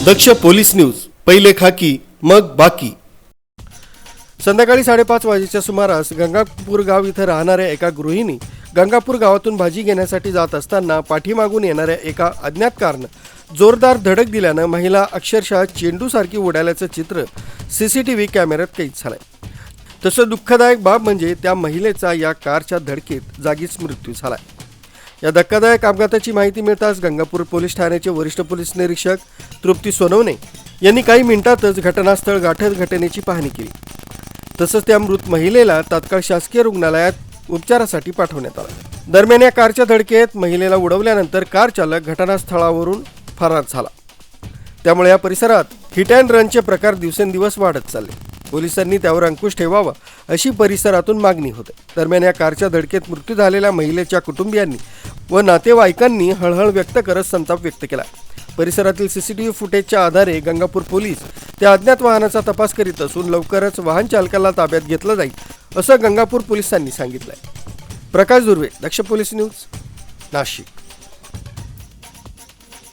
दक्ष police news, पहिले खाकी मग बाकी। संध्याकाळी 5:30 वाजेच्या सुमारास गंगापूर गाव इथं राहणाऱ्या एका गृहिणी गंगापूर गावातून भाजी घेण्यासाठी जात असताना पाठीमागून येणाऱ्या एका अज्ञात कारनं जोरदार धडक दिल्यानं महिला अक्षरशः चेंडूसारखी उडाल्याचं चित्र सीसीटीव्ही कॅमेऱ्यात कैद झालंय। तसं दुःखदायक बाब म्हणजे त्या महिलेचा या कारच्या धडकेत जागीच मृत्यू झालाय। या धक्कादायक अपघाताची माहिती मिळताच गंगापूर पोलीस ठाण्याचे वरिष्ठ पोलीस निरीक्षक तृप्ती सोनवणे यांनी काही मिनिटातच घटनास्थळ गाठत घटनेची पाहणी केली। तसंच त्या मृत महिलेला तात्काळ शासकीय रुग्णालयात उपचारासाठी पाठवण्यात आलं। दरम्यान या कारच्या धडकेत महिलेला उडवल्यानंतर कार चालक घटनास्थळावरून फरार झाला। त्यामुळे या परिसरात हिट अँड रनचे प्रकार दिवसेंदिवस वाढत चालले। पोलिसांनी त्यावर अंकुश ठेवावा अशी परिसरातून मागणी होते। दरम्यान या कारच्या धडकेत मृत्यू झालेल्या महिलेच्या कुटुंबियांनी व नातेवाईकांनी हळहळ व्यक्त करत संताप व्यक्त केला। परिसरातील सीसीटीव्ही फुटेजच्या आधारे गंगापूर पोलीस त्या अज्ञात वाहनाचा तपास करीत असून लवकरच वाहन चालकाला ताब्यात घेतलं जाईल असं गंगापूर पोलिसांनी सांगितलंय। प्रकाश दुर्वे, दक्ष पोलीस न्यूज, नाशिक।